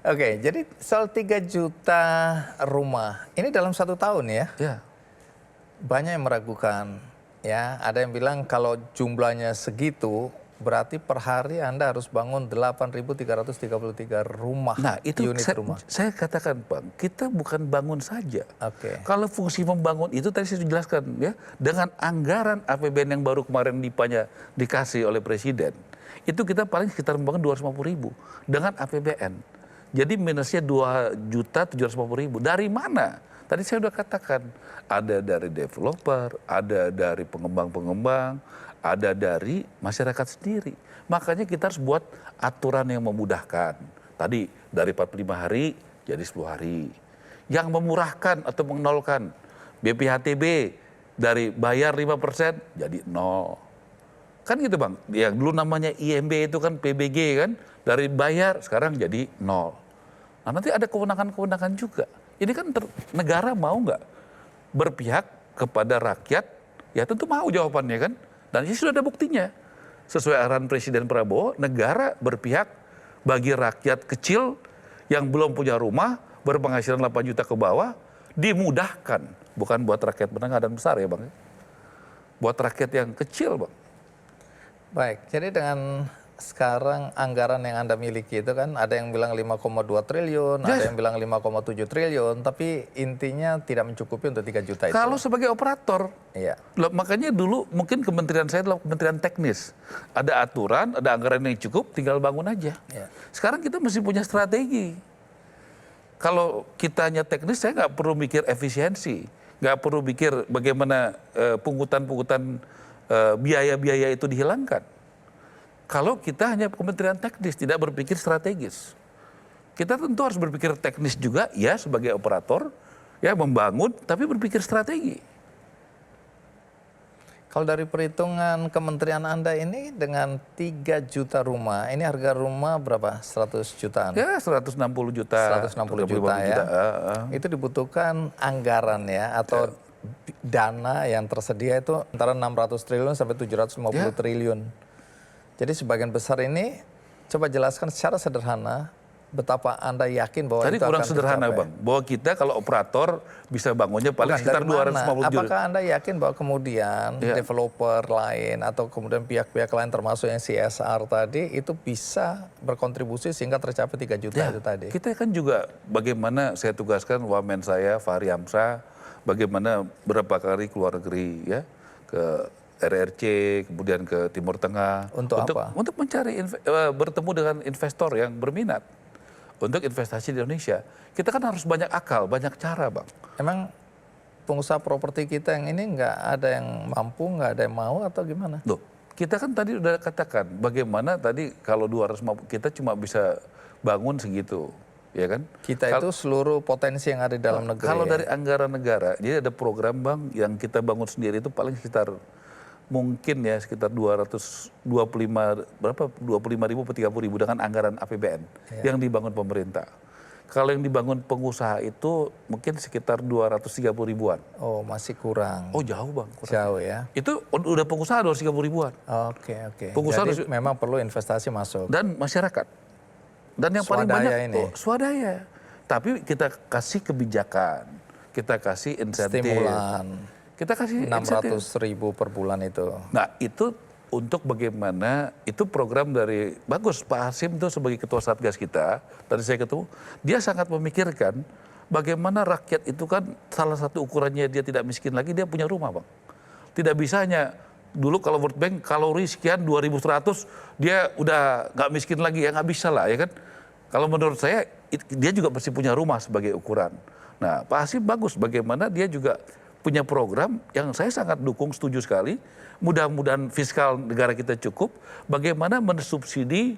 Oke, jadi soal 3 juta rumah, ini dalam 1 tahun ya, Ya. banyak yang meragukan. Ya, ada yang bilang kalau jumlahnya segitu, berarti per hari Anda harus bangun 8.333 rumah, Nah, itu unit rumah. saya katakan, Bang, kita bukan bangun saja. Oke. Kalau fungsi membangun itu tadi saya sudah jelaskan ya, dengan anggaran APBN yang baru kemarin dikasih oleh Presiden, itu kita paling sekitar membangun 250.000 dengan APBN. Jadi minusnya 2.750.000. Dari mana? Tadi saya sudah katakan, ada dari developer, ada dari pengembang-pengembang, ada dari masyarakat sendiri. Makanya kita harus buat aturan yang memudahkan. Tadi dari 45 hari jadi 10 hari. Yang memurahkan atau menolkan BPHTB dari bayar 5% jadi 0. Kan gitu Bang, yang dulu namanya IMB itu kan PBG kan, dari bayar sekarang jadi 0. Nah nanti ada kewenangan-kewenangan juga. Ini kan negara mau nggak berpihak kepada rakyat? Ya tentu mau jawabannya kan. Dan ini sudah ada buktinya. Sesuai arahan Presiden Prabowo, negara berpihak bagi rakyat kecil yang belum punya rumah, berpenghasilan 8 juta ke bawah, dimudahkan. Bukan buat rakyat menengah dan besar ya Bang. Buat rakyat yang kecil Bang. Baik, jadi dengan sekarang anggaran yang Anda miliki itu kan ada yang bilang 5,2 triliun, ada yang bilang 5,7 triliun, tapi intinya tidak mencukupi untuk 3 juta itu. Kalau sebagai operator, Iya. makanya dulu mungkin kementerian saya adalah kementerian teknis. Ada aturan, ada anggaran yang cukup, tinggal bangun aja. Iya. Sekarang kita mesti punya strategi. Kalau kita hanya teknis, saya nggak perlu mikir efisiensi. Nggak perlu mikir bagaimana pungutan-pungutan biaya-biaya itu dihilangkan. Kalau kita hanya kementerian teknis, tidak berpikir strategis. Kita tentu harus berpikir teknis juga, ya sebagai operator, ya membangun, tapi berpikir strategi. Kalau dari perhitungan kementerian Anda ini dengan 3 juta rumah, ini harga rumah berapa? 100 jutaan? Ya 160 juta. 160 juta ya. Itu dibutuhkan anggaran ya, atau dana yang tersedia itu antara 600 triliun sampai 750 triliun. Jadi sebagian besar ini, coba jelaskan secara sederhana, betapa Anda yakin bahwa Tadi itu kurang akan sederhana tercapai. Bang, bahwa kita kalau operator bisa bangunnya paling Bukan, sekitar dari mana? 250 juta. Apakah Anda yakin bahwa kemudian developer lain atau kemudian pihak-pihak lain termasuk yang CSR tadi itu bisa berkontribusi sehingga tercapai 3 juta itu tadi? Kita kan juga bagaimana saya tugaskan wamen saya Fahri Hamzah, bagaimana berapa kali keluar negeri ya, ke RRC, kemudian ke Timur Tengah. Untuk apa? Untuk mencari, bertemu dengan investor yang berminat untuk investasi di Indonesia. Kita kan harus banyak akal, banyak cara Bang. Emang pengusaha properti kita yang ini nggak ada yang mampu, nggak ada yang mau atau gimana? Loh, kita kan tadi udah katakan bagaimana tadi kalau 250 kita cuma bisa bangun segitu, ya kan? Kita itu seluruh potensi yang ada di dalam negeri. Kalau dari anggaran negara, jadi ada program Bang yang kita bangun sendiri itu paling sekitar mungkin ya sekitar 225 berapa 25.000 atau 30.000 dengan anggaran APBN yang dibangun pemerintah. Kalau yang dibangun pengusaha itu mungkin sekitar 230 ribuan. Oh, masih kurang. Oh jauh Bang. Kurang. Jauh ya. Itu udah pengusaha 230 ribuan. Oke. Pengusaha Jadi memang perlu investasi masuk. Dan masyarakat. Dan yang paling Swadaya banyak ini. Swadaya. Tapi kita kasih kebijakan, kita kasih insentif. Stimulan. Kita kasih 600.000 per bulan itu. Nah itu untuk bagaimana, itu program dari, bagus Pak Hasim itu sebagai ketua Satgas kita, tadi saya ketemu, dia sangat memikirkan bagaimana rakyat itu kan salah satu ukurannya dia tidak miskin lagi, dia punya rumah Bang. Tidak bisa hanya, dulu kalau World Bank kalori sekian 2100, dia udah nggak miskin lagi, ya nggak bisa lah ya kan. Kalau menurut saya, dia juga mesti punya rumah sebagai ukuran. Nah Pak Hasim bagus, bagaimana dia juga punya program yang saya sangat dukung, setuju sekali. Mudah-mudahan fiskal negara kita cukup. Bagaimana mensubsidi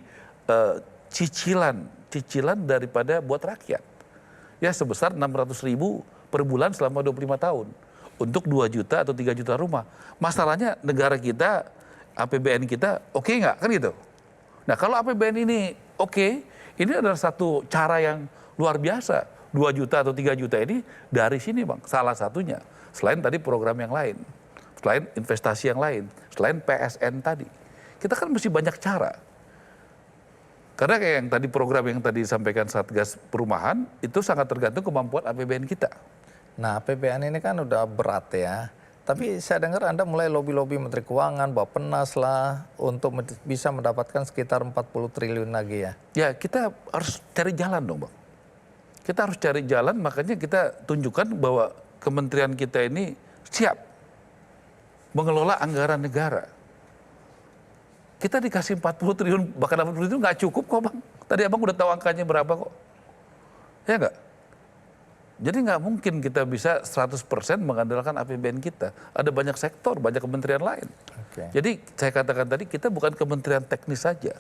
cicilan daripada buat rakyat. Ya sebesar 600.000 per bulan selama 25 tahun. Untuk 2 juta atau 3 juta rumah. Masalahnya negara kita, APBN kita oke nggak? Kan gitu. Nah kalau APBN ini oke, ini adalah satu cara yang luar biasa. 2 juta atau 3 juta ini dari sini Bang, salah satunya. Selain tadi program yang lain, selain investasi yang lain, selain PSN tadi. Kita kan mesti banyak cara. Karena kayak yang tadi program yang tadi disampaikan Satgas Perumahan, itu sangat tergantung kemampuan APBN kita. Nah, APBN ini kan udah berat ya. Tapi saya dengar Anda mulai lobby-lobby Menteri Keuangan, Bappenas lah, untuk bisa mendapatkan sekitar 40 triliun lagi ya. Ya kita harus cari jalan dong Bang. Kita harus cari jalan, makanya kita tunjukkan bahwa kementerian kita ini siap mengelola anggaran negara. Kita dikasih 40 triliun, bahkan 80 triliun nggak cukup kok Bang. Tadi Abang udah tahu angkanya berapa kok. Ya nggak? Jadi nggak mungkin kita bisa 100% mengandalkan APBN kita. Ada banyak sektor, banyak kementerian lain. Oke. Jadi saya katakan tadi kita bukan kementerian teknis saja.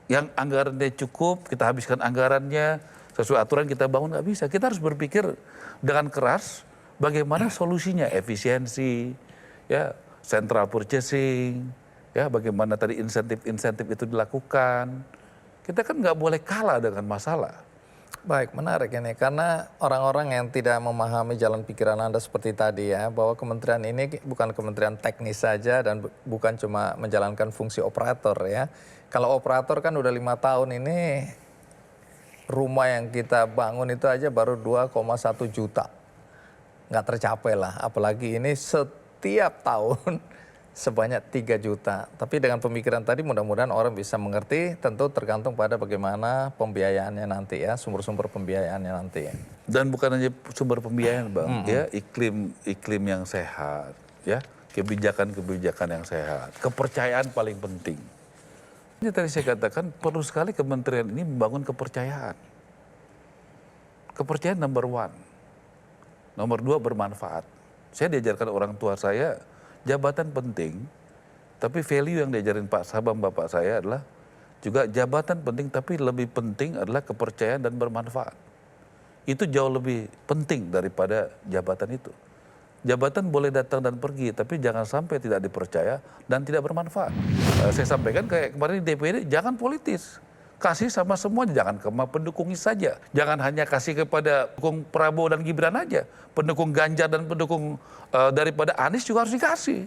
Yang anggarannya cukup, kita habiskan anggarannya, sesuai aturan kita bangun nggak bisa. Kita harus berpikir dengan keras bagaimana solusinya, efisiensi, ya, central purchasing, ya, bagaimana tadi insentif-insentif itu dilakukan. Kita kan nggak boleh kalah dengan masalah. Baik, menarik ini. Karena orang-orang yang tidak memahami jalan pikiran Anda seperti tadi ya, bahwa kementerian ini bukan kementerian teknis saja dan bukan cuma menjalankan fungsi operator ya. Kalau operator kan udah 5 tahun ini, rumah yang kita bangun itu aja baru 2,1 juta. Nggak tercapai lah, apalagi ini setiap tahun sebanyak 3 juta. Tapi dengan pemikiran tadi mudah-mudahan orang bisa mengerti, tentu tergantung pada bagaimana pembiayaannya nanti ya, sumber-sumber pembiayaannya nanti ya. Dan bukan hanya sumber pembiayaan Bang, ya, iklim yang sehat, ya, kebijakan-kebijakan yang sehat, kepercayaan paling penting. Ini tadi saya katakan perlu sekali kementerian ini membangun kepercayaan. Kepercayaan number 1. Nomor 2 bermanfaat. Saya diajarkan orang tua saya, jabatan penting, tapi value yang diajarin Pak Sabam bapak saya adalah juga jabatan penting, tapi lebih penting adalah kepercayaan dan bermanfaat. Itu jauh lebih penting daripada jabatan itu. Jabatan boleh datang dan pergi, tapi jangan sampai tidak dipercaya dan tidak bermanfaat. Saya sampaikan kayak kemarin di DPD, jangan politis. Kasih sama semuanya, jangan cuma pendukungnya saja. Jangan hanya kasih kepada pendukung Prabowo dan Gibran aja. Pendukung Ganjar dan pendukung daripada Anies juga harus dikasih.